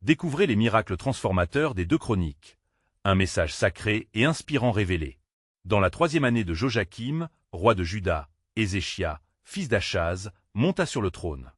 Découvrez les miracles transformateurs des 2 Chroniques. Un message sacré et inspirant révélé. Dans la 3e année de Joachim, roi de Juda, Ézéchias, fils d'Achaz, monta sur le trône.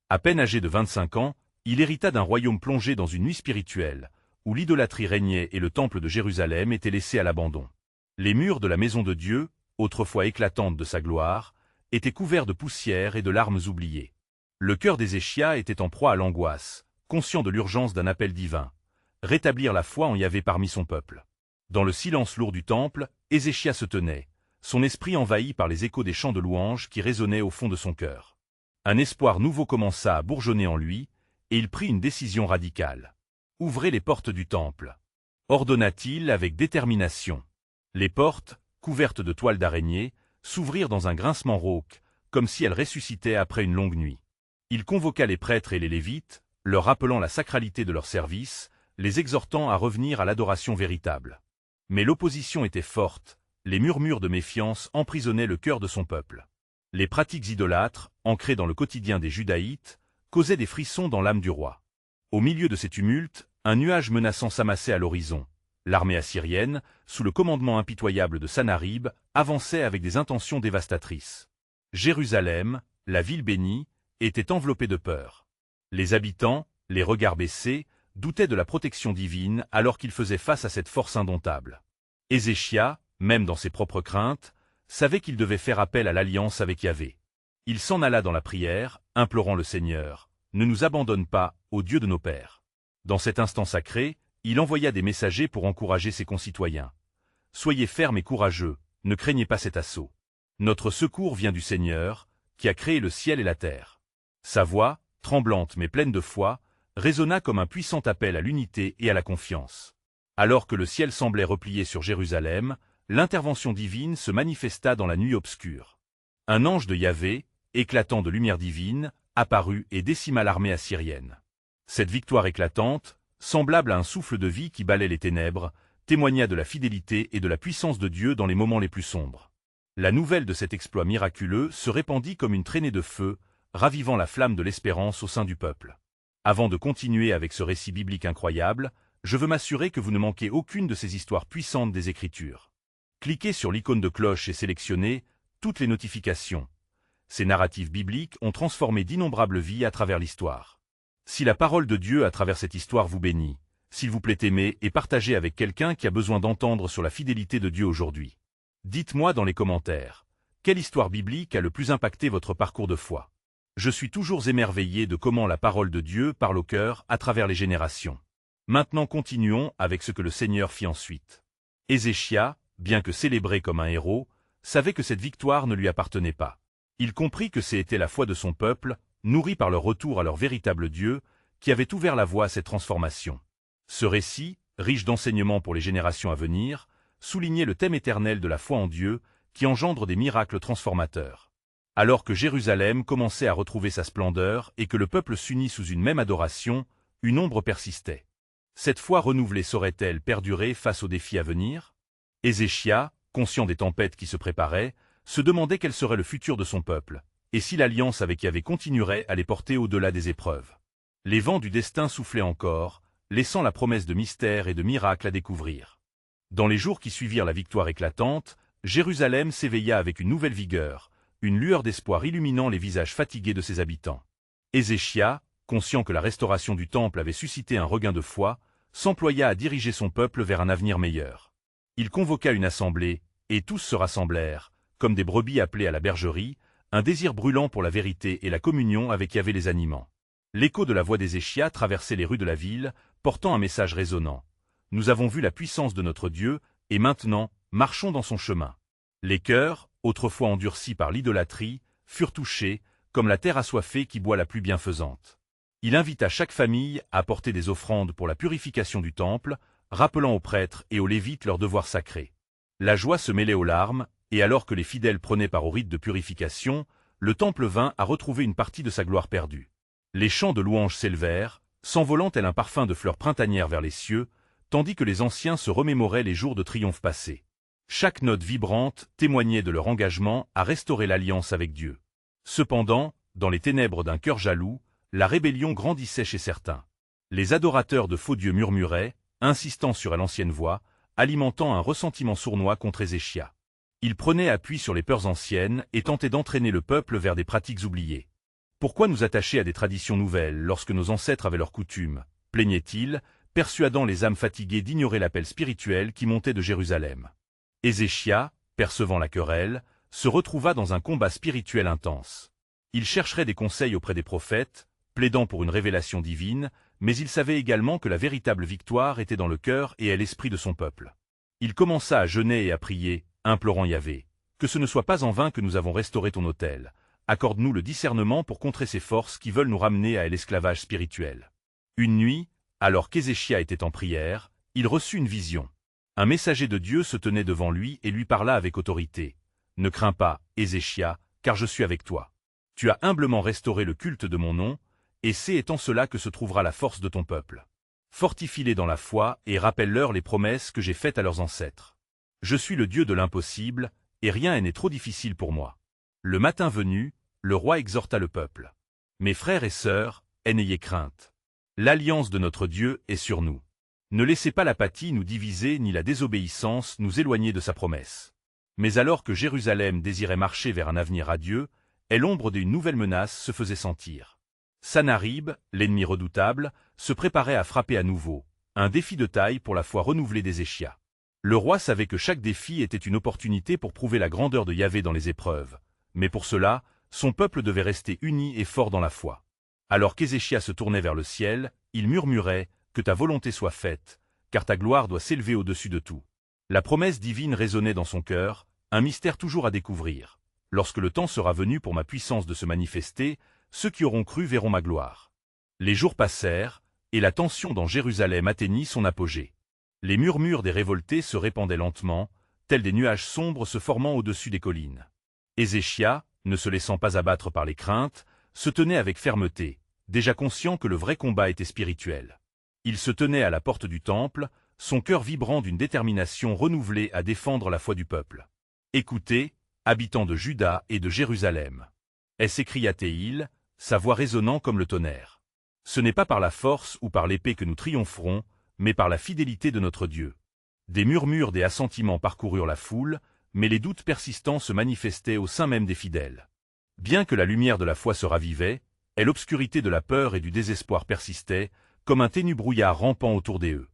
À peine âgé de 25 ans, il hérita d'un royaume plongé dans une nuit spirituelle, où l'idolâtrie régnait et le temple de Jérusalem était laissé à l'abandon. Les murs de la maison de Dieu, autrefois éclatantes de sa gloire, étaient couverts de poussière et de larmes oubliées. Le cœur d'Ézéchias était en proie à l'angoisse, conscient de l'urgence d'un appel divin, rétablir la foi en Yahvé parmi son peuple. Dans le silence lourd du temple, Ézéchias se tenait, son esprit envahi par les échos des chants de louanges qui résonnaient au fond de son cœur. Un espoir nouveau commença à bourgeonner en lui, et il prit une décision radicale. « Ouvrez les portes du temple », ordonna-t-il avec détermination. Les portes, couvertes de toiles d'araignée, s'ouvrirent dans un grincement rauque, comme si elles ressuscitaient après une longue nuit. Il convoqua les prêtres et les lévites, leur rappelant la sacralité de leur service, les exhortant à revenir à l'adoration véritable. Mais l'opposition était forte, les murmures de méfiance emprisonnaient le cœur de son peuple. Les pratiques idolâtres, ancrées dans le quotidien des Judaïtes, causaient des frissons dans l'âme du roi. Au milieu de ces tumultes, un nuage menaçant s'amassait à l'horizon. L'armée assyrienne, sous le commandement impitoyable de Sanharib, avançait avec des intentions dévastatrices. Jérusalem, la ville bénie, était enveloppée de peur. Les habitants, les regards baissés, doutaient de la protection divine alors qu'ils faisaient face à cette force indomptable. Ézéchias, même dans ses propres craintes, savait qu'il devait faire appel à l'alliance avec Yahvé. Il s'en alla dans la prière, implorant le Seigneur, « Ne nous abandonne pas, ô Dieu de nos pères ». Dans cet instant sacré, il envoya des messagers pour encourager ses concitoyens. « Soyez fermes et courageux, ne craignez pas cet assaut. Notre secours vient du Seigneur, qui a créé le ciel et la terre. » Sa voix, tremblante mais pleine de foi, résonna comme un puissant appel à l'unité et à la confiance. Alors que le ciel semblait replié sur Jérusalem, l'intervention divine se manifesta dans la nuit obscure. Un ange de Yahvé, éclatant de lumière divine, apparut et décima l'armée assyrienne. Cette victoire éclatante, semblable à un souffle de vie qui balait les ténèbres, témoigna de la fidélité et de la puissance de Dieu dans les moments les plus sombres. La nouvelle de cet exploit miraculeux se répandit comme une traînée de feu, ravivant la flamme de l'espérance au sein du peuple. Avant de continuer avec ce récit biblique incroyable, je veux m'assurer que vous ne manquez aucune de ces histoires puissantes des Écritures. Cliquez sur l'icône de cloche et sélectionnez toutes les notifications. Ces narratifs bibliques ont transformé d'innombrables vies à travers l'histoire. Si la parole de Dieu à travers cette histoire vous bénit, s'il vous plaît aimez et partagez avec quelqu'un qui a besoin d'entendre sur la fidélité de Dieu aujourd'hui. Dites-moi dans les commentaires, quelle histoire biblique a le plus impacté votre parcours de foi? Je suis toujours émerveillé de comment la parole de Dieu parle au cœur à travers les générations. Maintenant continuons avec ce que le Seigneur fit ensuite. Ézéchias, bien que célébré comme un héros, savait que cette victoire ne lui appartenait pas. Il comprit que c'était la foi de son peuple, nourri par leur retour à leur véritable Dieu, qui avait ouvert la voie à cette transformation. Ce récit, riche d'enseignements pour les générations à venir, soulignait le thème éternel de la foi en Dieu, qui engendre des miracles transformateurs. Alors que Jérusalem commençait à retrouver sa splendeur et que le peuple s'unit sous une même adoration, une ombre persistait. Cette foi renouvelée saurait-elle perdurer face aux défis à venir? Ézéchias, conscient des tempêtes qui se préparaient, se demandait quel serait le futur de son peuple, et si l'alliance avec Yahvé continuerait à les porter au-delà des épreuves. Les vents du destin soufflaient encore, laissant la promesse de mystère et de miracles à découvrir. Dans les jours qui suivirent la victoire éclatante, Jérusalem s'éveilla avec une nouvelle vigueur, une lueur d'espoir illuminant les visages fatigués de ses habitants. Ézéchias, conscient que la restauration du temple avait suscité un regain de foi, s'employa à diriger son peuple vers un avenir meilleur. Il convoqua une assemblée, et tous se rassemblèrent, comme des brebis appelées à la bergerie, un désir brûlant pour la vérité et la communion avec Yahvé les animants. L'écho de la voix d'Ézéchias traversait les rues de la ville, portant un message résonnant. « Nous avons vu la puissance de notre Dieu, et maintenant, marchons dans son chemin. » Les cœurs, autrefois endurcis par l'idolâtrie, furent touchés, comme la terre assoiffée qui boit la pluie bienfaisante. Il invita chaque famille à apporter des offrandes pour la purification du temple, rappelant aux prêtres et aux lévites leurs devoirs sacrés. La joie se mêlait aux larmes, et alors que les fidèles prenaient part au rite de purification, le temple vint à retrouver une partie de sa gloire perdue. Les chants de louanges s'élevèrent, s'envolant tel un parfum de fleurs printanières vers les cieux, tandis que les anciens se remémoraient les jours de triomphe passés. Chaque note vibrante témoignait de leur engagement à restaurer l'alliance avec Dieu. Cependant, dans les ténèbres d'un cœur jaloux, la rébellion grandissait chez certains. Les adorateurs de faux dieux murmuraient, insistant sur l'ancienne voix, alimentant un ressentiment sournois contre Ézéchia. Ils prenaient appui sur les peurs anciennes et tentaient d'entraîner le peuple vers des pratiques oubliées. Pourquoi nous attacher à des traditions nouvelles lorsque nos ancêtres avaient leurs coutumes, plaignait-il, persuadant les âmes fatiguées d'ignorer l'appel spirituel qui montait de Jérusalem. Ézéchia, percevant la querelle, se retrouva dans un combat spirituel intense. Il chercherait des conseils auprès des prophètes, plaidant pour une révélation divine, mais il savait également que la véritable victoire était dans le cœur et à l'esprit de son peuple. Il commença à jeûner et à prier, implorant Yahvé, que ce ne soit pas en vain que nous avons restauré ton autel. Accorde-nous le discernement pour contrer ces forces qui veulent nous ramener à l'esclavage spirituel. Une nuit, alors qu'Ézéchia était en prière, il reçut une vision. Un messager de Dieu se tenait devant lui et lui parla avec autorité. « Ne crains pas, Ézéchia, car je suis avec toi. Tu as humblement restauré le culte de mon nom, et c'est en cela que se trouvera la force de ton peuple. Fortifie-les dans la foi et rappelle-leur les promesses que j'ai faites à leurs ancêtres. Je suis le Dieu de l'impossible, et rien n'est trop difficile pour moi. » Le matin venu, le roi exhorta le peuple. « Mes frères et sœurs, n'ayez crainte. L'alliance de notre Dieu est sur nous. Ne laissez pas l'apathie nous diviser ni la désobéissance nous éloigner de sa promesse. » Mais alors que Jérusalem désirait marcher vers un avenir radieux, l'ombre d'une nouvelle menace se faisait sentir. Sanharib, l'ennemi redoutable, se préparait à frapper à nouveau, un défi de taille pour la foi renouvelée d'Ézéchia. Le roi savait que chaque défi était une opportunité pour prouver la grandeur de Yahvé dans les épreuves, mais pour cela, son peuple devait rester uni et fort dans la foi. Alors qu'Ézéchia se tournait vers le ciel, il murmurait « Que ta volonté soit faite, car ta gloire doit s'élever au-dessus de tout. » La promesse divine résonnait dans son cœur, un mystère toujours à découvrir. Lorsque le temps sera venu pour ma puissance de se manifester, ceux qui auront cru verront ma gloire. Les jours passèrent, et la tension dans Jérusalem atteignit son apogée. Les murmures des révoltés se répandaient lentement, tels des nuages sombres se formant au-dessus des collines. Ézéchia, ne se laissant pas abattre par les craintes, se tenait avec fermeté, déjà conscient que le vrai combat était spirituel. Il se tenait à la porte du temple, son cœur vibrant d'une détermination renouvelée à défendre la foi du peuple. « Écoutez, habitants de Juda et de Jérusalem. » s'écria-t-il, sa voix résonnant comme le tonnerre. « Ce n'est pas par la force ou par l'épée que nous triompherons, mais par la fidélité de notre Dieu. » Des murmures, des assentiments parcoururent la foule, mais les doutes persistants se manifestaient au sein même des fidèles. Bien que la lumière de la foi se ravivait, l'obscurité de la peur et du désespoir persistait, comme un ténu brouillard rampant autour d'eux.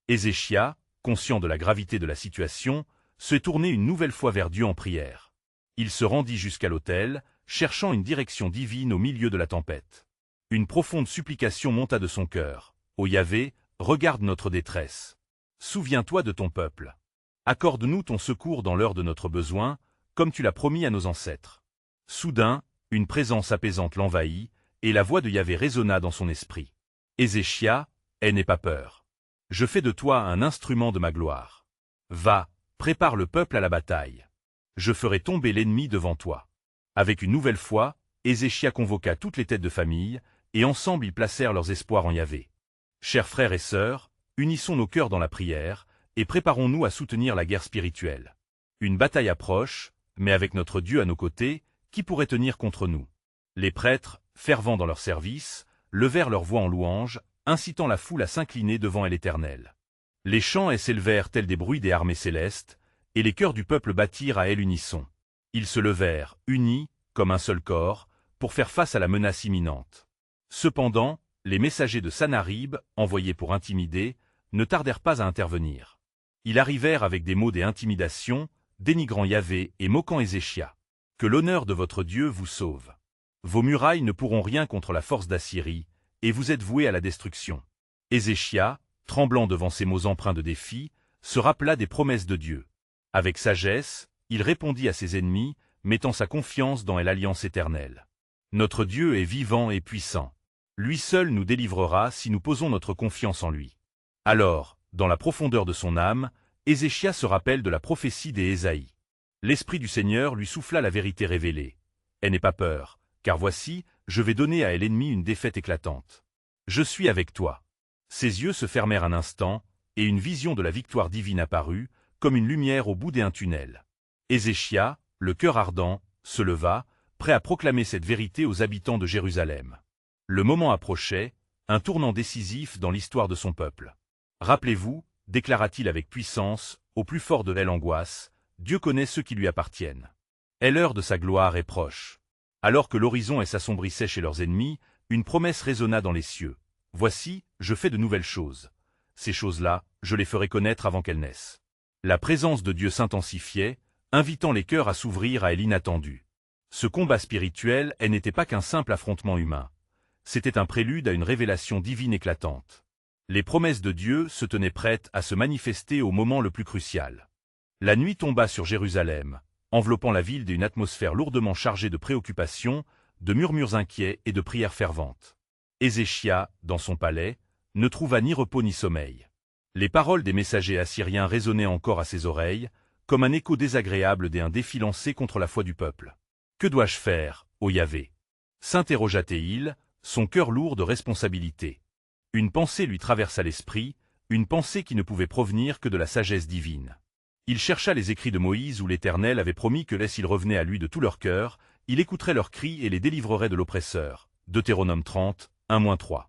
Ézéchia, conscient de la gravité de la situation, se tournait une nouvelle fois vers Dieu en prière. Il se rendit jusqu'à l'autel, cherchant une direction divine au milieu de la tempête. Une profonde supplication monta de son cœur. « Ô Yahvé, regarde notre détresse. Souviens-toi de ton peuple. Accorde-nous ton secours dans l'heure de notre besoin, comme tu l'as promis à nos ancêtres. » Soudain, une présence apaisante l'envahit, et la voix de Yahvé résonna dans son esprit. « Ézéchia, n'aie pas peur. Je fais de toi un instrument de ma gloire. Va, prépare le peuple à la bataille. Je ferai tomber l'ennemi devant toi. » Avec une nouvelle foi, Ézéchia convoqua toutes les têtes de famille, et ensemble ils placèrent leurs espoirs en Yahvé. Chers frères et sœurs, unissons nos cœurs dans la prière, et préparons-nous à soutenir la guerre spirituelle. Une bataille approche, mais avec notre Dieu à nos côtés, qui pourrait tenir contre nous? Les prêtres, fervents dans leur service, levèrent leur voix en louange, incitant la foule à s'incliner devant l'Éternel. Les chants s'élevèrent tels des bruits des armées célestes, et les cœurs du peuple battirent à l'unisson. Ils se levèrent, unis, comme un seul corps, pour faire face à la menace imminente. Cependant, les messagers de Sanharib, envoyés pour intimider, ne tardèrent pas à intervenir. Ils arrivèrent avec des mots des intimidations, dénigrant Yahvé et moquant Ézéchia. « Que l'honneur de votre Dieu vous sauve. Vos murailles ne pourront rien contre la force d'Assyrie, et vous êtes voués à la destruction. » Ézéchia, tremblant devant ces mots empreints de défi, se rappela des promesses de Dieu. Avec sagesse, il répondit à ses ennemis, mettant sa confiance dans l'alliance éternelle. « Notre Dieu est vivant et puissant. Lui seul nous délivrera si nous posons notre confiance en lui. » Alors, dans la profondeur de son âme, Ézéchia se rappelle de la prophétie des Ésaïe. L'Esprit du Seigneur lui souffla la vérité révélée. « N'aie pas peur, car voici, je vais donner à l'ennemi une défaite éclatante. Je suis avec toi. » Ses yeux se fermèrent un instant, et une vision de la victoire divine apparut, comme une lumière au bout d'un tunnel. Ézéchia, le cœur ardent, se leva, prêt à proclamer cette vérité aux habitants de Jérusalem. Le moment approchait, un tournant décisif dans l'histoire de son peuple. Rappelez-vous, déclara-t-il avec puissance, au plus fort de l'angoisse, Dieu connaît ceux qui lui appartiennent. Et l'heure de sa gloire est proche. Alors que l'horizon s'assombrissait chez leurs ennemis, une promesse résonna dans les cieux. Voici, je fais de nouvelles choses. Ces choses-là, je les ferai connaître avant qu'elles naissent. La présence de Dieu s'intensifiait, invitant les cœurs à s'ouvrir à l'inattendu. Ce combat spirituel n'était pas qu'un simple affrontement humain. C'était un prélude à une révélation divine éclatante. Les promesses de Dieu se tenaient prêtes à se manifester au moment le plus crucial. La nuit tomba sur Jérusalem, enveloppant la ville d'une atmosphère lourdement chargée de préoccupations, de murmures inquiets et de prières ferventes. Ézéchia, dans son palais, ne trouva ni repos ni sommeil. Les paroles des messagers assyriens résonnaient encore à ses oreilles, comme un écho désagréable d'un défi lancé contre la foi du peuple. « Que dois-je faire, ô Yahvé » s'interrogea-t-il, son cœur lourd de responsabilité. Une pensée lui traversa l'esprit, une pensée qui ne pouvait provenir que de la sagesse divine. Il chercha les écrits de Moïse où l'Éternel avait promis que s'ils revenaient à lui de tout leur cœur, il écouterait leurs cris et les délivrerait de l'oppresseur. Deutéronome 30, 1-3.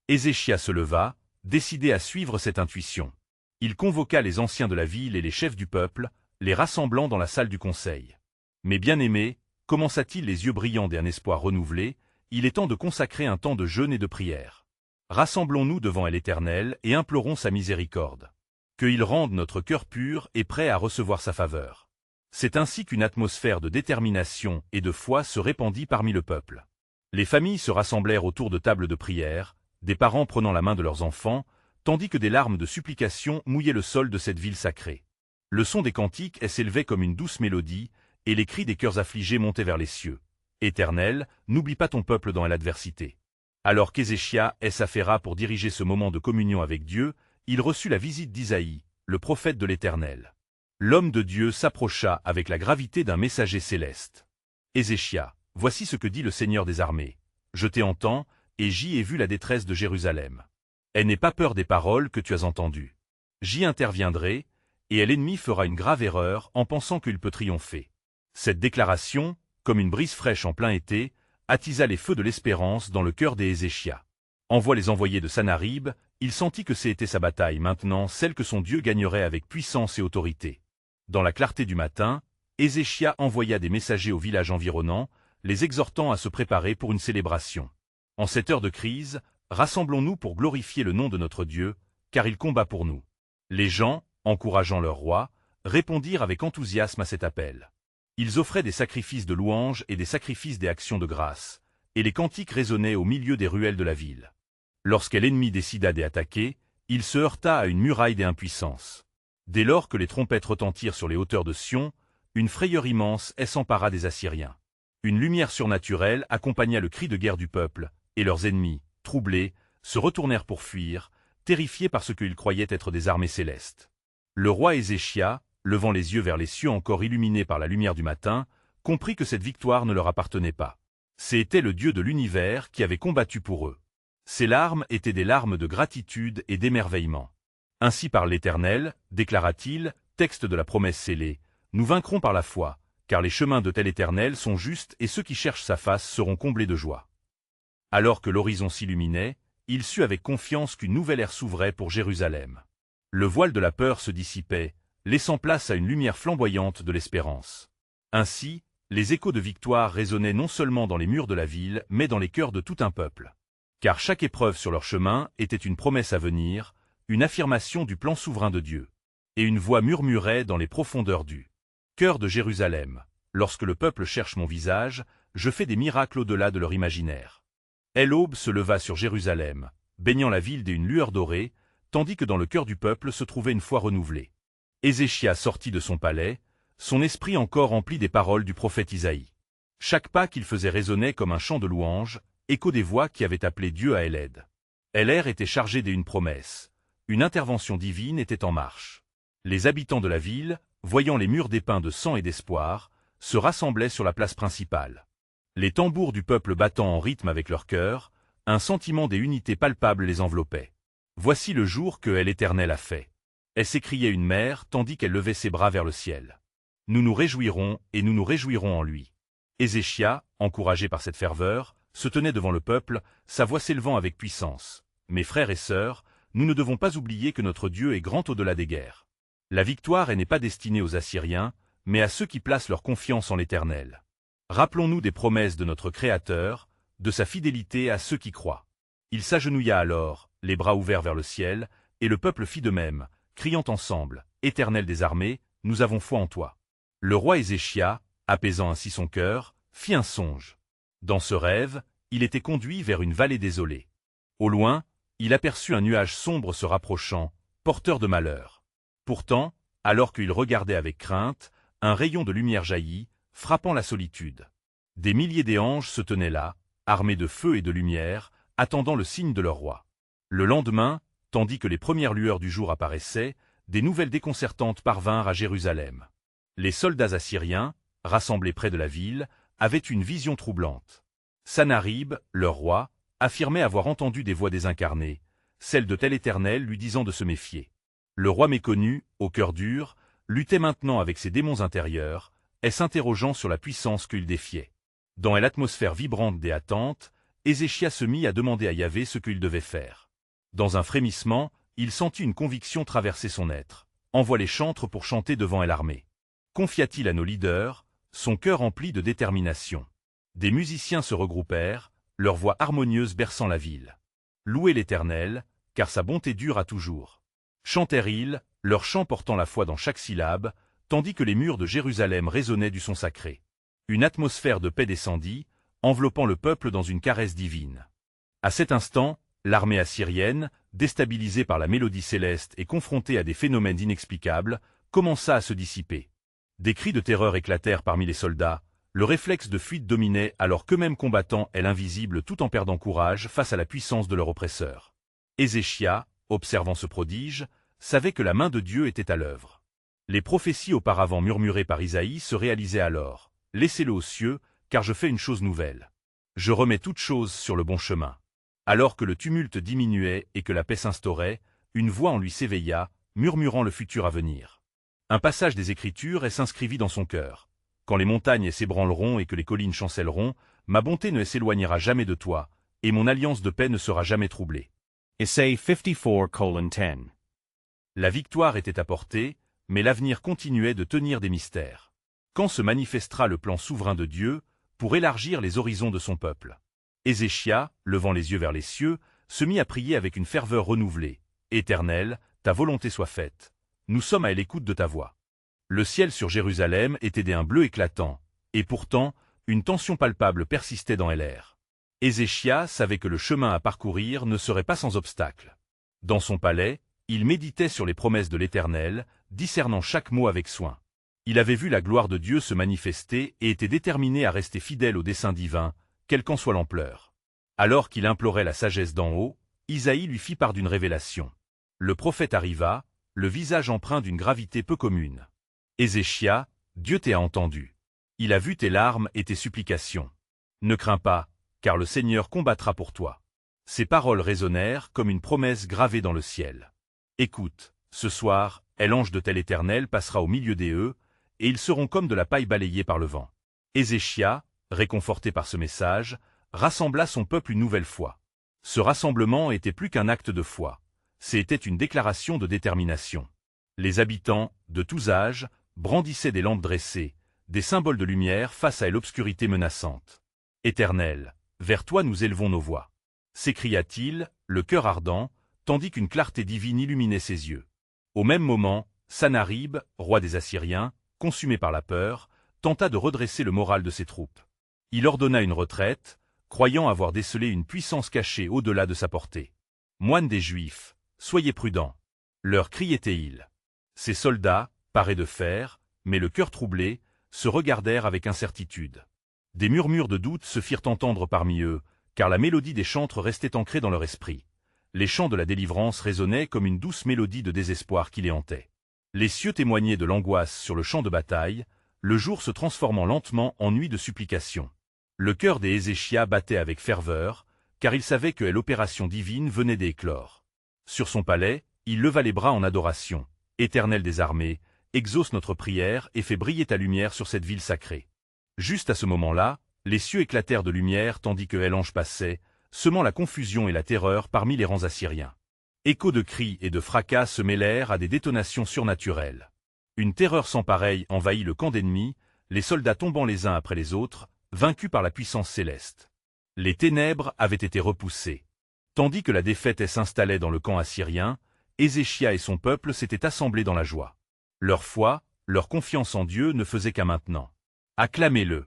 Ézéchia se leva, décidé à suivre cette intuition. Il convoqua les anciens de la ville et les chefs du peuple, les rassemblant dans la salle du conseil. « Mes bien-aimés, commença-t-il les yeux brillants d'un espoir renouvelé, il est temps de consacrer un temps de jeûne et de prière. Rassemblons-nous devant l'Éternel et implorons sa miséricorde. Qu'il rende notre cœur pur et prêt à recevoir sa faveur. » C'est ainsi qu'une atmosphère de détermination et de foi se répandit parmi le peuple. Les familles se rassemblèrent autour de tables de prière, des parents prenant la main de leurs enfants, tandis que des larmes de supplication mouillaient le sol de cette ville sacrée. Le son des cantiques s'élevait comme une douce mélodie, et les cris des cœurs affligés montaient vers les cieux. « Éternel, n'oublie pas ton peuple dans l'adversité. » Alors qu'Ézéchia s'affaira pour diriger ce moment de communion avec Dieu, il reçut la visite d'Isaïe, le prophète de l'Éternel. L'homme de Dieu s'approcha avec la gravité d'un messager céleste. « Ézéchia, voici ce que dit le Seigneur des armées. Je t'ai entendu, et j'y ai vu la détresse de Jérusalem. Elle n'aie pas peur des paroles que tu as entendues. J'y interviendrai, et l'ennemi fera une grave erreur en pensant qu'il peut triompher. » Cette déclaration, comme une brise fraîche en plein été, attisa les feux de l'espérance dans le cœur d'Ézéchia. Envoie les envoyés de Sanharib, il sentit que c'était sa bataille maintenant, celle que son Dieu gagnerait avec puissance et autorité. Dans la clarté du matin, Ézéchia envoya des messagers aux villages environnants, les exhortant à se préparer pour une célébration. En cette heure de crise, rassemblons-nous pour glorifier le nom de notre Dieu, car il combat pour nous. Les gens, encourageant leur roi, répondirent avec enthousiasme à cet appel. Ils offraient des sacrifices de louanges et des sacrifices des actions de grâce, et les cantiques résonnaient au milieu des ruelles de la ville. Lorsque l'ennemi décida d'attaquer, il se heurta à une muraille des impuissances. Dès lors que les trompettes retentirent sur les hauteurs de Sion, une frayeur immense s'empara des Assyriens. Une lumière surnaturelle accompagna le cri de guerre du peuple, et leurs ennemis, troublés, se retournèrent pour fuir, terrifiés par ce qu'ils croyaient être des armées célestes. Le roi Ézéchia, levant les yeux vers les cieux encore illuminés par la lumière du matin, comprit que cette victoire ne leur appartenait pas. C'était le Dieu de l'univers qui avait combattu pour eux. Ces larmes étaient des larmes de gratitude et d'émerveillement. Ainsi par l'Éternel, déclara-t-il, texte de la promesse scellée, nous vaincrons par la foi, car les chemins de tel Éternel sont justes et ceux qui cherchent sa face seront comblés de joie. Alors que l'horizon s'illuminait, il sut avec confiance qu'une nouvelle ère s'ouvrait pour Jérusalem. Le voile de la peur se dissipait, laissant place à une lumière flamboyante de l'espérance. Ainsi, les échos de victoire résonnaient non seulement dans les murs de la ville, mais dans les cœurs de tout un peuple. Car chaque épreuve sur leur chemin était une promesse à venir, une affirmation du plan souverain de Dieu. Et une voix murmurait dans les profondeurs du cœur de Jérusalem. Lorsque le peuple cherche mon visage, je fais des miracles au-delà de leur imaginaire. Et l'aube se leva sur Jérusalem, baignant la ville d'une lueur dorée, tandis que dans le cœur du peuple se trouvait une foi renouvelée. Ézéchia sortit de son palais, son esprit encore empli des paroles du prophète Isaïe. Chaque pas qu'il faisait résonnait comme un chant de louange, écho des voix qui avaient appelé Dieu à l'aide. L'air était chargé d'une promesse. Une intervention divine était en marche. Les habitants de la ville, voyant les murs dépeints de sang et d'espoir, se rassemblaient sur la place principale. Les tambours du peuple battant en rythme avec leur cœur, un sentiment des unités palpables les enveloppait. Voici le jour que l'Éternel a fait. Elle s'écriait une mère tandis qu'elle levait ses bras vers le ciel. Nous nous réjouirons et nous nous réjouirons en lui. Ézéchia, encouragé par cette ferveur, se tenait devant le peuple, sa voix s'élevant avec puissance. « Mes frères et sœurs, nous ne devons pas oublier que notre Dieu est grand au-delà des guerres. La victoire n'est pas destinée aux Assyriens, mais à ceux qui placent leur confiance en l'Éternel. Rappelons-nous des promesses de notre Créateur, de sa fidélité à ceux qui croient. » Il s'agenouilla alors, les bras ouverts vers le ciel, et le peuple fit de même, criant ensemble, « Éternel des armées, nous avons foi en toi. » Le roi Ézéchia, apaisant ainsi son cœur, fit un songe. Dans ce rêve, il était conduit vers une vallée désolée. Au loin, il aperçut un nuage sombre se rapprochant, porteur de malheur. Pourtant, alors qu'il regardait avec crainte, un rayon de lumière jaillit, frappant la solitude. Des milliers d'anges se tenaient là, armés de feu et de lumière, attendant le signe de leur roi. Le lendemain, tandis que les premières lueurs du jour apparaissaient, des nouvelles déconcertantes parvinrent à Jérusalem. Les soldats assyriens, rassemblés près de la ville, avaient une vision troublante. Sanharib, leur roi, affirmait avoir entendu des voix désincarnées, celles de tel Éternel lui disant de se méfier. Le roi méconnu, au cœur dur, luttait maintenant avec ses démons intérieurs, et s'interrogeant sur la puissance qu'il défiait. Dans l'atmosphère vibrante des attentes, Ézéchia se mit à demander à Yahvé ce qu'il devait faire. Dans un frémissement, il sentit une conviction traverser son être. Envoie les chantres pour chanter devant l'armée. Confia-t-il à nos leaders, son cœur empli de détermination. Des musiciens se regroupèrent, leur voix harmonieuse berçant la ville. Louez l'Éternel, car sa bonté dure à toujours. Chantèrent-ils, leur chant portant la foi dans chaque syllabe, tandis que les murs de Jérusalem résonnaient du son sacré. Une atmosphère de paix descendit, enveloppant le peuple dans une caresse divine. À cet instant, l'armée assyrienne, déstabilisée par la mélodie céleste et confrontée à des phénomènes inexplicables, commença à se dissiper. Des cris de terreur éclatèrent parmi les soldats, le réflexe de fuite dominait alors qu'eux-mêmes combattant l'invisible tout en perdant courage face à la puissance de leur oppresseur. Ézéchia, observant ce prodige, savait que la main de Dieu était à l'œuvre. Les prophéties auparavant murmurées par Isaïe se réalisaient alors. « Laissez-le aux cieux, car je fais une chose nouvelle. Je remets toutes choses sur le bon chemin. » Alors que le tumulte diminuait et que la paix s'instaurait, une voix en lui s'éveilla, murmurant le futur à venir. Un passage des Écritures s'inscrivit dans son cœur. « Quand les montagnes s'ébranleront et que les collines chancelleront, ma bonté ne s'éloignera jamais de toi, et mon alliance de paix ne sera jamais troublée. » Isaiah 54:10. La victoire était à portée, mais l'avenir continuait de tenir des mystères. Quand se manifestera le plan souverain de Dieu pour élargir les horizons de son peuple? Ézéchia, levant les yeux vers les cieux, se mit à prier avec une ferveur renouvelée. « Éternel, ta volonté soit faite. Nous sommes à l'écoute de ta voix. » Le ciel sur Jérusalem était d'un bleu éclatant, et pourtant, une tension palpable persistait dans l'air. Ézéchia savait que le chemin à parcourir ne serait pas sans obstacle. Dans son palais, il méditait sur les promesses de l'Éternel, discernant chaque mot avec soin. Il avait vu la gloire de Dieu se manifester et était déterminé à rester fidèle au dessein divin, quelle qu'en soit l'ampleur. Alors qu'il implorait la sagesse d'en haut, Isaïe lui fit part d'une révélation. Le prophète arriva, le visage empreint d'une gravité peu commune. « Ézéchia, Dieu t'a entendu. Il a vu tes larmes et tes supplications. Ne crains pas, car le Seigneur combattra pour toi. » Ces paroles résonnèrent comme une promesse gravée dans le ciel. « Écoute, ce soir, l'ange de tel Éternel passera au milieu des eux, et ils seront comme de la paille balayée par le vent. » Ézéchia, réconforté par ce message, rassembla son peuple une nouvelle fois. Ce rassemblement était plus qu'un acte de foi. C'était une déclaration de détermination. Les habitants, de tous âges, brandissaient des lampes dressées, des symboles de lumière face à l'obscurité menaçante. « Éternel, vers toi nous élevons nos voix. » s'écria-t-il, le cœur ardent, tandis qu'une clarté divine illuminait ses yeux. Au même moment, Sanharib, roi des Assyriens, consumé par la peur, tenta de redresser le moral de ses troupes. Il ordonna une retraite, croyant avoir décelé une puissance cachée au-delà de sa portée. « Moines des Juifs, soyez prudents. » leur criait-il. Ces soldats, parés de fer, mais le cœur troublé, se regardèrent avec incertitude. Des murmures de doute se firent entendre parmi eux, car la mélodie des chantres restait ancrée dans leur esprit. Les chants de la délivrance résonnaient comme une douce mélodie de désespoir qui les hantait. Les cieux témoignaient de l'angoisse sur le champ de bataille, le jour se transformant lentement en nuit de supplication. Le cœur des Ézéchia battait avec ferveur, car il savait que l'opération divine venait d'éclore. Sur son palais, il leva les bras en adoration. « Éternel des armées, exauce notre prière et fais briller ta lumière sur cette ville sacrée. » Juste à ce moment-là, Les cieux éclatèrent de lumière tandis que El-Ange passait, semant la confusion et la terreur parmi les rangs assyriens. Échos de cris et de fracas se mêlèrent à des détonations surnaturelles. Une terreur sans pareille envahit le camp d'ennemis, les soldats tombant les uns après les autres, vaincus par la puissance céleste. Les ténèbres avaient été repoussées. Tandis que la défaite s'installait dans le camp assyrien, Ézéchia et son peuple s'étaient assemblés dans la joie. Leur foi, leur confiance en Dieu ne faisait qu'un maintenant. « Acclamez-le »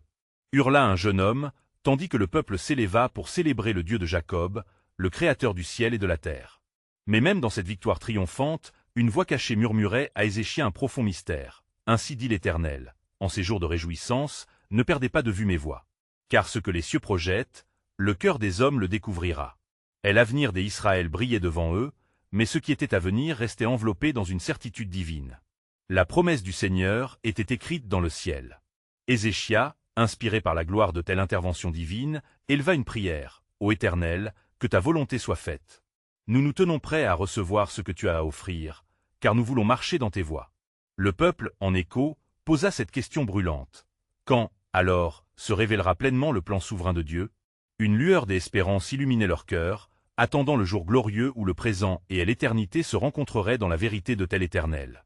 hurla un jeune homme, tandis que le peuple s'éleva pour célébrer le Dieu de Jacob, le Créateur du ciel et de la terre. Mais même dans cette victoire triomphante, une voix cachée murmurait à Ézéchia un profond mystère. Ainsi dit l'Éternel, en ces jours de réjouissance, ne perdez pas de vue mes voies. Car ce que les cieux projettent, le cœur des hommes le découvrira. Et l'avenir des Israël brillait devant eux, mais ce qui était à venir restait enveloppé dans une certitude divine. La promesse du Seigneur était écrite dans le ciel. Ézéchia, inspiré par la gloire de telle intervention divine, éleva une prière. Ô Éternel, que ta volonté soit faite. Nous nous tenons prêts à recevoir ce que tu as à offrir, car nous voulons marcher dans tes voies. Le peuple, en écho, posa cette question brûlante. Quand, alors, se révélera pleinement le plan souverain de Dieu? Une lueur d'espérance illuminait leur cœur, attendant le jour glorieux où le présent et l'éternité se rencontreraient dans la vérité de tel Éternel.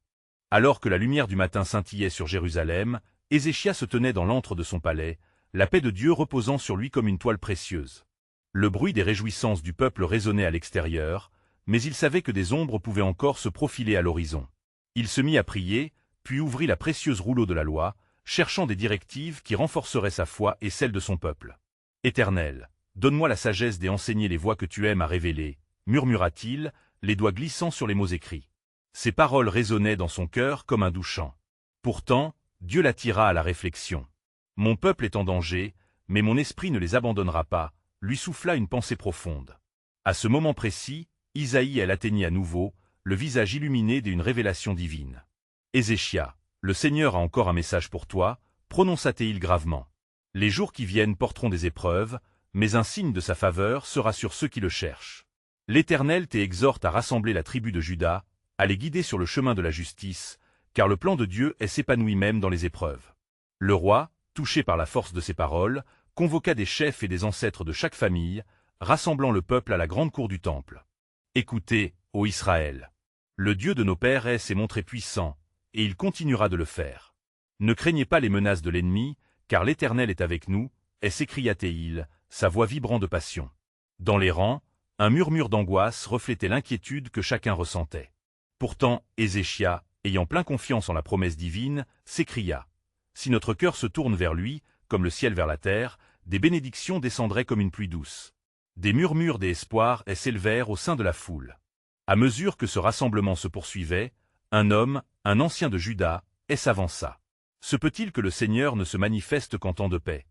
Alors que la lumière du matin scintillait sur Jérusalem, Ézéchia se tenait dans l'antre de son palais, la paix de Dieu reposant sur lui comme une toile précieuse. Le bruit des réjouissances du peuple résonnait à l'extérieur, mais il savait que des ombres pouvaient encore se profiler à l'horizon. Il se mit à prier, puis ouvrit la précieuse rouleau de la loi, cherchant des directives qui renforceraient sa foi et celle de son peuple. « Éternel, donne-moi la sagesse d'enseigner les voies que tu aimes à révéler, » murmura-t-il, les doigts glissant sur les mots écrits. Ces paroles résonnaient dans son cœur comme un doux chant. Pourtant, Dieu l'attira à la réflexion. « Mon peuple est en danger, mais mon esprit ne les abandonnera pas », lui souffla une pensée profonde. À ce moment précis, Isaïe atteignit à nouveau, le visage illuminé d'une révélation divine. « Ézéchia, le Seigneur a encore un message pour toi, » prononça-t-il gravement. « Les jours qui viennent porteront des épreuves, mais un signe de sa faveur sera sur ceux qui le cherchent. L'Éternel t'exhorte à rassembler la tribu de Juda, à les guider sur le chemin de la justice, car le plan de Dieu s'épanouit même dans les épreuves. » Le roi, touché par la force de ces paroles, convoqua des chefs et des ancêtres de chaque famille, rassemblant le peuple à la grande cour du temple. « Écoutez, ô Israël, le Dieu de nos pères s'est montré puissant, et il continuera de le faire. Ne craignez pas les menaces de l'ennemi, car l'Éternel est avec nous, » s'écria-t-il, sa voix vibrant de passion. Dans les rangs, un murmure d'angoisse reflétait l'inquiétude que chacun ressentait. Pourtant, Ézéchia, ayant plein confiance en la promesse divine, s'écria. Si notre cœur se tourne vers lui, comme le ciel vers la terre, des bénédictions descendraient comme une pluie douce. Des murmures d'espoir s'élevèrent au sein de la foule. À mesure que ce rassemblement se poursuivait, un homme, un ancien de Juda, s'avança. Se peut-il que le Seigneur ne se manifeste qu'en temps de paix?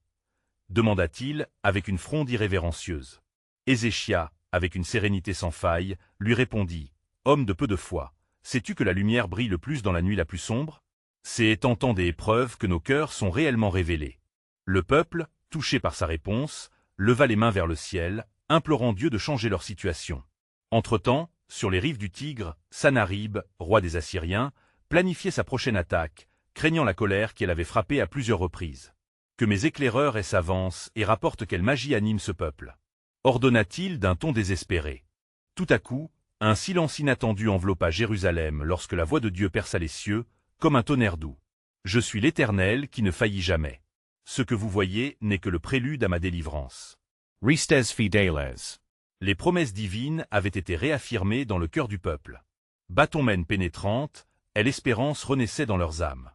Demanda-t-il, avec une fronde irrévérencieuse. Ézéchia, avec une sérénité sans faille, lui répondit. Homme de peu de foi, sais-tu que la lumière brille le plus dans la nuit la plus sombre? C'est en temps des épreuves que nos cœurs sont réellement révélés. Le peuple, touché par sa réponse, leva les mains vers le ciel, implorant Dieu de changer leur situation. Entre-temps, sur les rives du Tigre, Sanarib, roi des Assyriens, planifiait sa prochaine attaque, craignant la colère qui l'avait frappé à plusieurs reprises. Que mes éclaireurs s'avancent et rapportent quelle magie anime ce peuple, ordonna-t-il d'un ton désespéré. Tout à coup, un silence inattendu enveloppa Jérusalem lorsque la voix de Dieu perça les cieux, comme un tonnerre doux. Je suis l'Éternel qui ne faillit jamais. Ce que vous voyez n'est que le prélude à ma délivrance. Restes fideles. Les promesses divines avaient été réaffirmées dans le cœur du peuple. Bâton-mène pénétrante, et l'espérance renaissait dans leurs âmes.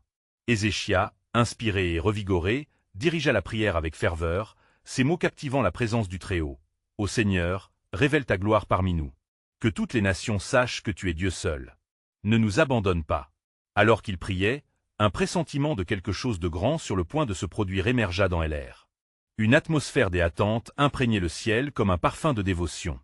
Ézéchia, inspiré et revigoré, dirigea la prière avec ferveur, ces mots captivant la présence du Très-Haut. « Ô Seigneur, révèle ta gloire parmi nous. Que toutes les nations sachent que tu es Dieu seul. Ne nous abandonne pas. » Alors qu'il priait, un pressentiment de quelque chose de grand sur le point de se produire émergea dans l'air. Une atmosphère déhattante imprégnait le ciel comme un parfum de dévotion.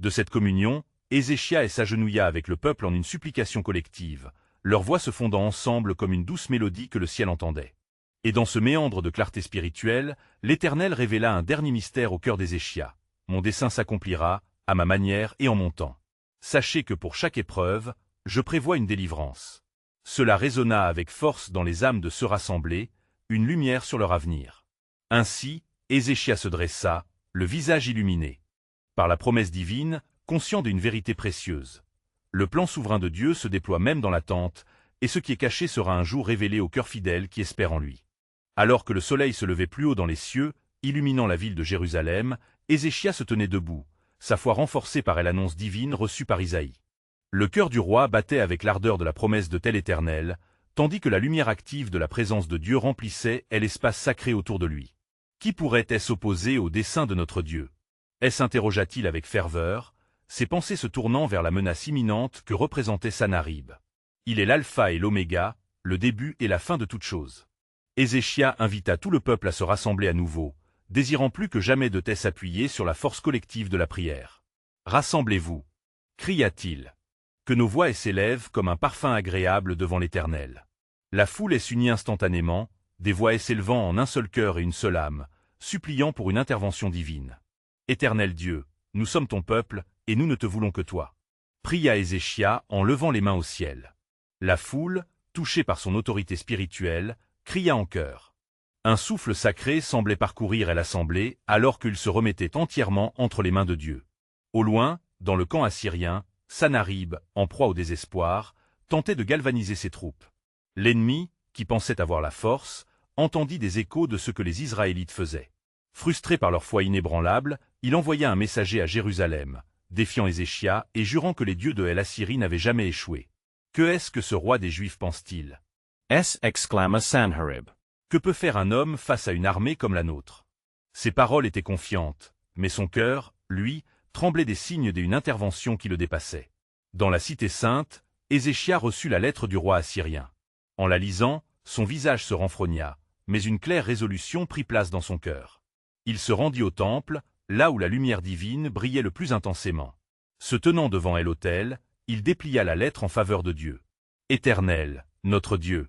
De cette communion, Ézéchia s'agenouilla avec le peuple en une supplication collective, leurs voix se fondant ensemble comme une douce mélodie que le ciel entendait. Et dans ce méandre de clarté spirituelle, l'Éternel révéla un dernier mystère au cœur d'Ézéchia. « Mon dessein s'accomplira, à ma manière et en mon temps. Sachez que pour chaque épreuve, je prévois une délivrance. » Cela résonna avec force dans les âmes de ceux rassemblés, une lumière sur leur avenir. Ainsi, Ézéchias se dressa, le visage illuminé. Par la promesse divine, conscient d'une vérité précieuse. Le plan souverain de Dieu se déploie même dans l'attente, et ce qui est caché sera un jour révélé au cœur fidèle qui espère en lui. Alors que le soleil se levait plus haut dans les cieux, illuminant la ville de Jérusalem, Ézéchias se tenait debout, sa foi renforcée par l'annonce divine reçue par Isaïe. Le cœur du roi battait avec l'ardeur de la promesse de tel Éternel, tandis que la lumière active de la présence de Dieu remplissait l'espace sacré autour de lui. Qui pourrait s'opposer au dessein de notre Dieu? S'interrogea-t-il avec ferveur, ses pensées se tournant vers la menace imminente que représentait Sanharib. Il est l'alpha et l'oméga, le début et la fin de toute chose. Ézéchias invita tout le peuple à se rassembler à nouveau, désirant plus que jamais de s'appuyer sur la force collective de la prière. « Rassemblez-vous » cria-t-il. Que nos voix s'élèvent comme un parfum agréable devant l'Éternel. La foule s'unit instantanément, des voix s'élevant en un seul cœur et une seule âme, suppliant pour une intervention divine. « Éternel Dieu, nous sommes ton peuple, et nous ne te voulons que toi. » Pria Ézéchias en levant les mains au ciel. La foule, touchée par son autorité spirituelle, cria en chœur. Un souffle sacré semblait parcourir l'assemblée alors qu'il se remettait entièrement entre les mains de Dieu. Au loin, dans le camp assyrien, Sanharib, en proie au désespoir, tentait de galvaniser ses troupes. L'ennemi, qui pensait avoir la force, entendit des échos de ce que les Israélites faisaient. Frustré par leur foi inébranlable, il envoya un messager à Jérusalem, défiant Ézéchias et jurant que les dieux de l'Assyrie n'avaient jamais échoué. Que est-ce que ce roi des Juifs pense-t-il? Exclama Sanherib. Que peut faire un homme face à une armée comme la nôtre? Ses paroles étaient confiantes, mais son cœur, lui, tremblait des signes d'une intervention qui le dépassait. Dans la cité sainte, Ézéchias reçut la lettre du roi assyrien. En la lisant, son visage se renfrogna, mais une claire résolution prit place dans son cœur. Il se rendit au temple, là où la lumière divine brillait le plus intensément. Se tenant devant l'autel, il déplia la lettre en faveur de Dieu. « Éternel, notre Dieu,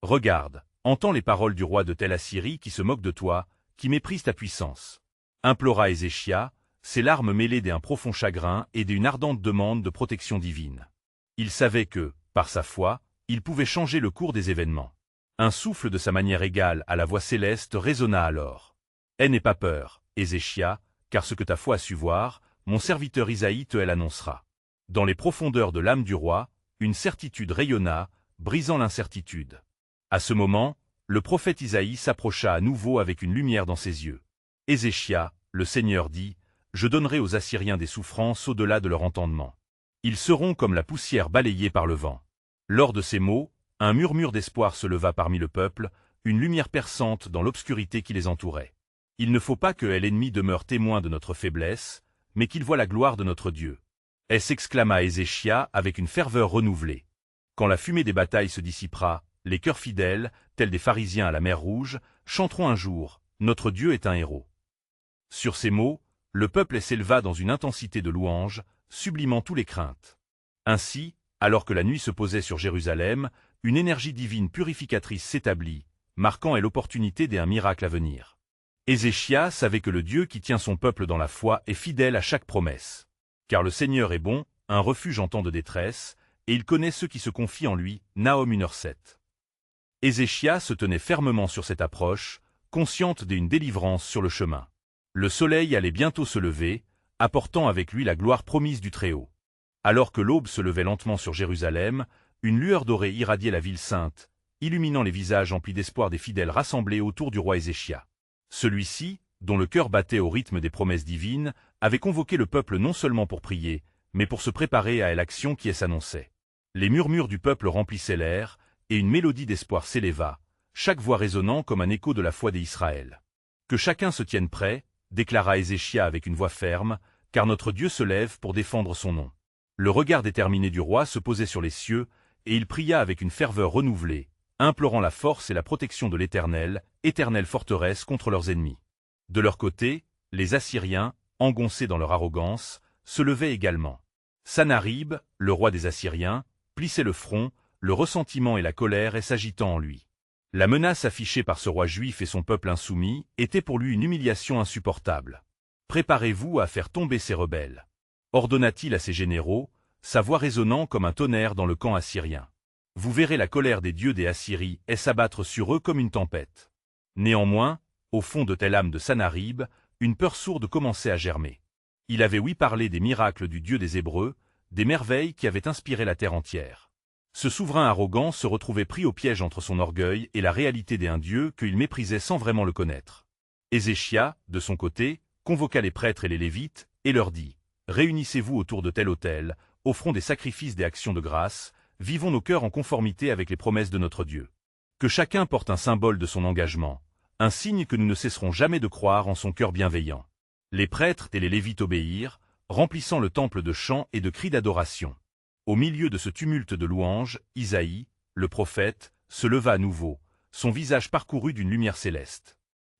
regarde, entends les paroles du roi de telle Assyrie qui se moque de toi, qui méprise ta puissance. » Implora Ézéchias, ses larmes mêlées d'un profond chagrin et d'une ardente demande de protection divine. Il savait que, par sa foi, il pouvait changer le cours des événements. Un souffle de sa manière égale à la voix céleste résonna alors. « N'aie pas peur, Ézéchias, car ce que ta foi a su voir, mon serviteur Isaïe te l'annoncera. » Dans les profondeurs de l'âme du roi, une certitude rayonna, brisant l'incertitude. À ce moment, le prophète Isaïe s'approcha à nouveau avec une lumière dans ses yeux. « Ézéchias, le Seigneur dit, je donnerai aux Assyriens des souffrances au-delà de leur entendement. Ils seront comme la poussière balayée par le vent. » Lors de ces mots, un murmure d'espoir se leva parmi le peuple, une lumière perçante dans l'obscurité qui les entourait. Il ne faut pas que l'ennemi demeure témoin de notre faiblesse, mais qu'il voie la gloire de notre Dieu. S'exclama Ézéchias avec une ferveur renouvelée. Quand la fumée des batailles se dissipera, les cœurs fidèles, tels des pharisiens à la mer Rouge, chanteront un jour « Notre Dieu est un héros ». Sur ces mots, le peuple s'éleva dans une intensité de louange, sublimant toutes les craintes. Ainsi, alors que la nuit se posait sur Jérusalem, une énergie divine purificatrice s'établit, marquant l'opportunité d'un miracle à venir. Ézéchias savait que le Dieu qui tient son peuple dans la foi est fidèle à chaque promesse. Car le Seigneur est bon, un refuge en temps de détresse, et il connaît ceux qui se confient en lui. Nahum 1:7. Ézéchias se tenait fermement sur cette approche, consciente d'une délivrance sur le chemin. Le soleil allait bientôt se lever, apportant avec lui la gloire promise du Très-Haut. Alors que l'aube se levait lentement sur Jérusalem, une lueur dorée irradiait la ville sainte, illuminant les visages emplis d'espoir des fidèles rassemblés autour du roi Ézéchias. Celui-ci, dont le cœur battait au rythme des promesses divines, avait convoqué le peuple non seulement pour prier, mais pour se préparer à l'action qui s'annonçait. Les murmures du peuple remplissaient l'air, et une mélodie d'espoir s'éleva, chaque voix résonnant comme un écho de la foi des Israël. Que chacun se tienne prêt, déclara Ézéchias avec une voix ferme, car notre Dieu se lève pour défendre son nom. Le regard déterminé du roi se posait sur les cieux, et il pria avec une ferveur renouvelée, implorant la force et la protection de l'Éternel, éternelle forteresse contre leurs ennemis. De leur côté, les Assyriens, engoncés dans leur arrogance, se levaient également. Sanharib, le roi des Assyriens, plissait le front, le ressentiment et la colère s'agitant en lui. La menace affichée par ce roi juif et son peuple insoumis était pour lui une humiliation insupportable. « Préparez-vous à faire tomber ces rebelles » ordonna-t-il à ses généraux, sa voix résonnant comme un tonnerre dans le camp assyrien. Vous verrez la colère des dieux des Assyries s'abattre sur eux comme une tempête. Néanmoins, Au fond de Tel-Am de Sanharib, une peur sourde commençait à germer. Il avait ouï parler des miracles du Dieu des Hébreux, des merveilles qui avaient inspiré la terre entière. Ce souverain arrogant se retrouvait pris au piège entre son orgueil et la réalité d'un Dieu qu'il méprisait sans vraiment le connaître. Ézéchia, de son côté, convoqua les prêtres et les Lévites, et leur dit « Réunissez-vous autour de tel autel, offrons des sacrifices des actions de grâce, vivons nos cœurs en conformité avec les promesses de notre Dieu. Que chacun porte un symbole de son engagement, un signe que nous ne cesserons jamais de croire en son cœur bienveillant. » Les prêtres et les Lévites obéirent, remplissant le temple de chants et de cris d'adoration. Au milieu de ce tumulte de louanges, Isaïe, le prophète, se leva à nouveau, son visage parcouru d'une lumière céleste.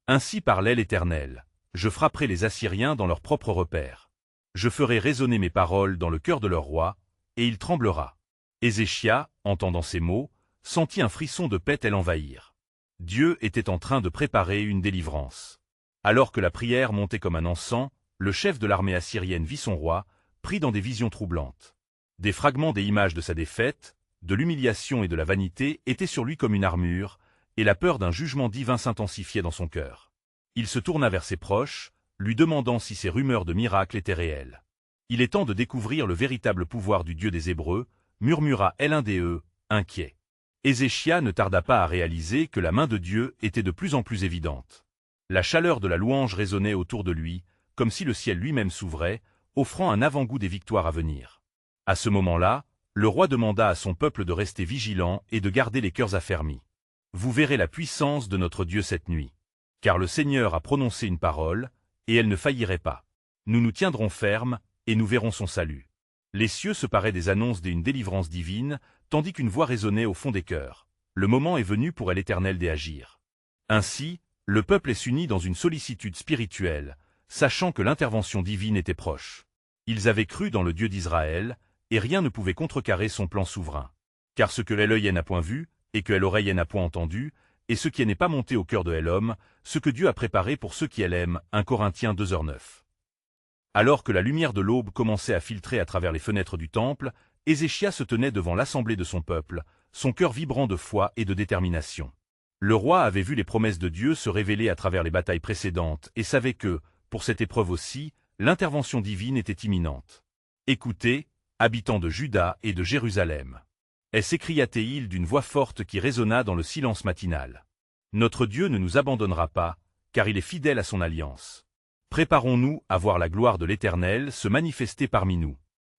Ainsi parlait l'Éternel, je frapperai les Assyriens dans leurs propres repères. Je ferai résonner mes paroles dans le cœur de leur roi, et il tremblera. Ézéchia, entendant ces mots, sentit un frisson de paix l'envahir. Dieu était en train de préparer une délivrance. Alors que la prière montait comme un encens, le chef de l'armée assyrienne vit son roi, pris dans des visions troublantes. Des fragments des images de sa défaite, de l'humiliation et de la vanité étaient sur lui comme une armure, et la peur d'un jugement divin s'intensifiait dans son cœur. Il se tourna vers ses proches, lui demandant si ces rumeurs de miracles étaient réelles. « Il est temps de découvrir le véritable pouvoir du Dieu des Hébreux », murmura l'un d'eux, inquiet. Ézéchia ne tarda pas à réaliser que la main de Dieu était de plus en plus évidente. La chaleur de la louange résonnait autour de lui, comme si le ciel lui-même s'ouvrait, offrant un avant-goût des victoires à venir. À ce moment-là, le roi demanda à son peuple de rester vigilant et de garder les cœurs affermis. « Vous verrez la puissance de notre Dieu cette nuit. Car le Seigneur a prononcé une parole, et elle ne faillirait pas. Nous nous tiendrons fermes, et nous verrons son salut. » Les cieux se paraient des annonces d'une délivrance divine, tandis qu'une voix résonnait au fond des cœurs. Le moment est venu pour l'Éternel d'agir. Ainsi, le peuple s'unit dans une sollicitude spirituelle, sachant que l'intervention divine était proche. Ils avaient cru dans le Dieu d'Israël, et rien ne pouvait contrecarrer son plan souverain. Car ce que l'œil n'a point vu, et que l'oreille n'a point entendu, et ce qui n'est pas monté au cœur de l'homme, ce que Dieu a préparé pour ceux qui l'aiment, 1 Corinthiens 2h9. Alors que la lumière de l'aube commençait à filtrer à travers les fenêtres du temple, Ézéchia se tenait devant l'assemblée de son peuple, son cœur vibrant de foi et de détermination. Le roi avait vu les promesses de Dieu se révéler à travers les batailles précédentes et savait que, pour cette épreuve aussi, l'intervention divine était imminente. « Écoutez, habitants de Juda et de Jérusalem !» s'écria-t-il d'une voix forte qui résonna dans le silence matinal. « Notre Dieu ne nous abandonnera pas, car il est fidèle à son alliance. Préparons-nous à voir la gloire de l'Éternel se manifester parmi nous. »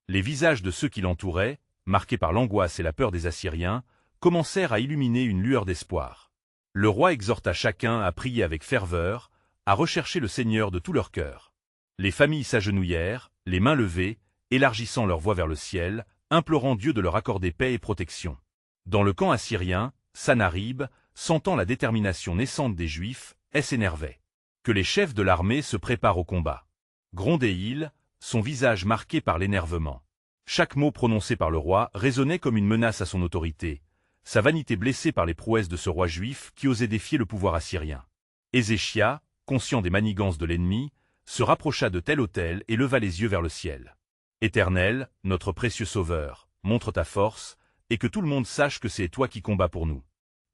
Les visages de ceux qui l'entouraient, marqués par l'angoisse et la peur des Assyriens, commencèrent à illuminer une lueur d'espoir. Le roi exhorta chacun à prier avec ferveur, à rechercher le Seigneur de tout leur cœur. Les familles s'agenouillèrent, les mains levées, élargissant leur voix vers le ciel, implorant Dieu de leur accorder paix et protection. Dans le camp assyrien, Sanharib, sentant la détermination naissante des Juifs, s'énervait. Que les chefs de l'armée se préparent au combat. Grondait-il, son visage marqué par l'énervement. Chaque mot prononcé par le roi résonnait comme une menace à son autorité, sa vanité blessée par les prouesses de ce roi juif qui osait défier le pouvoir assyrien. Ézéchia, conscient des manigances de l'ennemi, se rapprocha de tel autel et leva les yeux vers le ciel. « Éternel, notre précieux Sauveur, montre ta force, et que tout le monde sache que c'est toi qui combats pour nous. »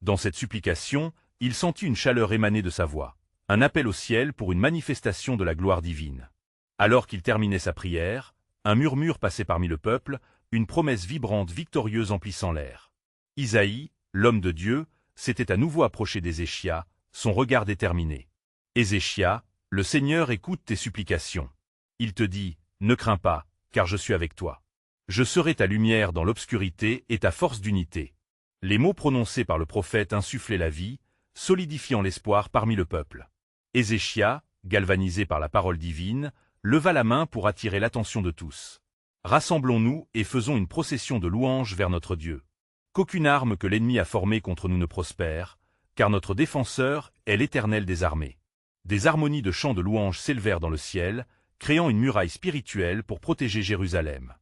Dans cette supplication, il sentit une chaleur émaner de sa voix, un appel au ciel pour une manifestation de la gloire divine. Alors qu'il terminait sa prière, un murmure passait parmi le peuple, une promesse vibrante victorieuse emplissant l'air. Isaïe, l'homme de Dieu, s'était à nouveau approché d'Ézéchia, son regard déterminé. « Ézéchia, le Seigneur écoute tes supplications. Il te dit, ne crains pas, car je suis avec toi. Je serai ta lumière dans l'obscurité et ta force d'unité. » Les mots prononcés par le prophète insufflaient la vie, solidifiant l'espoir parmi le peuple. Ézéchia, galvanisé par la parole divine, leva la main pour attirer l'attention de tous. « Rassemblons-nous et faisons une procession de louanges vers notre Dieu. Qu'aucune arme que l'ennemi a formée contre nous ne prospère, car notre défenseur est l'Éternel des armées. » Des harmonies de chants de louanges s'élevèrent dans le ciel, créant une muraille spirituelle pour protéger Jérusalem.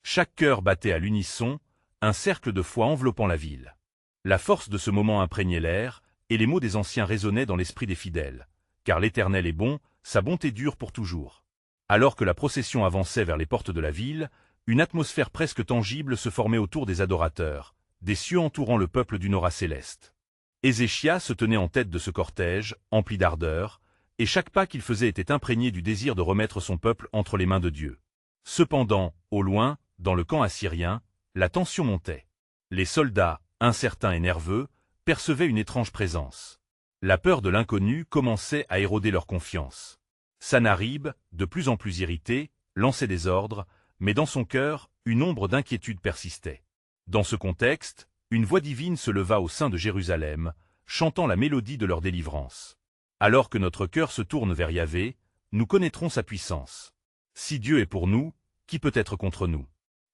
Chaque cœur battait à l'unisson, un cercle de foi enveloppant la ville. La force de ce moment imprégnait l'air, et les mots des anciens résonnaient dans l'esprit des fidèles. Car l'Éternel est bon, sa bonté dure pour toujours. Alors que la procession avançait vers les portes de la ville, une atmosphère presque tangible se formait autour des adorateurs, des cieux entourant le peuple d'une aura céleste. Ézéchias se tenait en tête de ce cortège, empli d'ardeur, et chaque pas qu'il faisait était imprégné du désir de remettre son peuple entre les mains de Dieu. Cependant, au loin, dans le camp assyrien, la tension montait. Les soldats, incertains et nerveux, percevaient une étrange présence. La peur de l'inconnu commençait à éroder leur confiance. Sanharib, de plus en plus irrité, lançait des ordres, mais dans son cœur, une ombre d'inquiétude persistait. Dans ce contexte, une voix divine se leva au sein de Jérusalem, chantant la mélodie de leur délivrance. Alors que notre cœur se tourne vers Yahvé, nous connaîtrons sa puissance. Si Dieu est pour nous, qui peut être contre nous?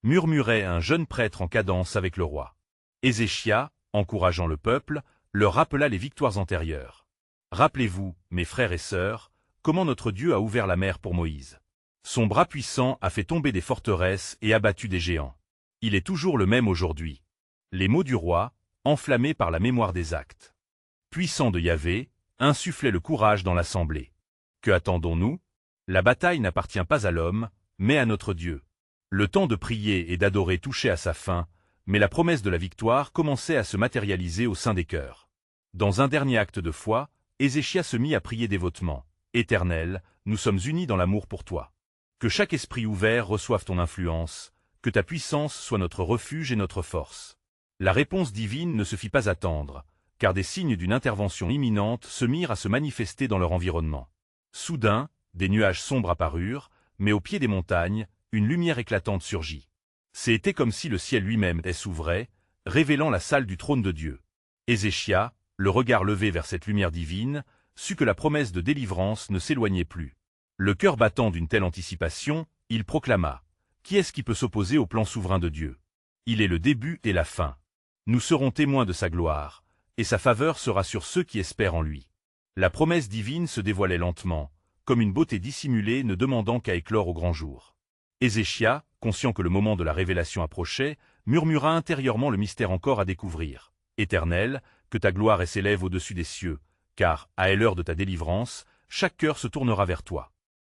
Murmurait un jeune prêtre en cadence avec le roi. Ézéchias, encourageant le peuple, leur rappela les victoires antérieures. Rappelez-vous, mes frères et sœurs, comment notre Dieu a ouvert la mer pour Moïse. Son bras puissant a fait tomber des forteresses et abattu des géants. Il est toujours le même aujourd'hui. Les mots du roi, enflammés par la mémoire des actes. Puissant de Yahvé, insufflait le courage dans l'assemblée. Que attendons-nous? La bataille n'appartient pas à l'homme, mais à notre Dieu. Le temps de prier et d'adorer touchait à sa fin, mais la promesse de la victoire commençait à se matérialiser au sein des cœurs. Dans un dernier acte de foi, Ézéchias se mit à prier dévotement. « Éternel, nous sommes unis dans l'amour pour toi. Que chaque esprit ouvert reçoive ton influence, que ta puissance soit notre refuge et notre force. » La réponse divine ne se fit pas attendre, car des signes d'une intervention imminente se mirent à se manifester dans leur environnement. Soudain, des nuages sombres apparurent, mais au pied des montagnes, une lumière éclatante surgit. C'était comme si le ciel lui-même s'ouvrait, révélant la salle du trône de Dieu. Ézéchias, le regard levé vers cette lumière divine, sut que la promesse de délivrance ne s'éloignait plus. Le cœur battant d'une telle anticipation, il proclama : « Qui est-ce qui peut s'opposer au plan souverain de Dieu? Il est le début et la fin. Nous serons témoins de sa gloire, et sa faveur sera sur ceux qui espèrent en lui. » La promesse divine se dévoilait lentement, comme une beauté dissimulée ne demandant qu'à éclore au grand jour. Ézéchias, conscient que le moment de la révélation approchait, murmura intérieurement le mystère encore à découvrir. « Éternel, que ta gloire s'élève au-dessus des cieux, car, à l'heure de ta délivrance, chaque cœur se tournera vers toi.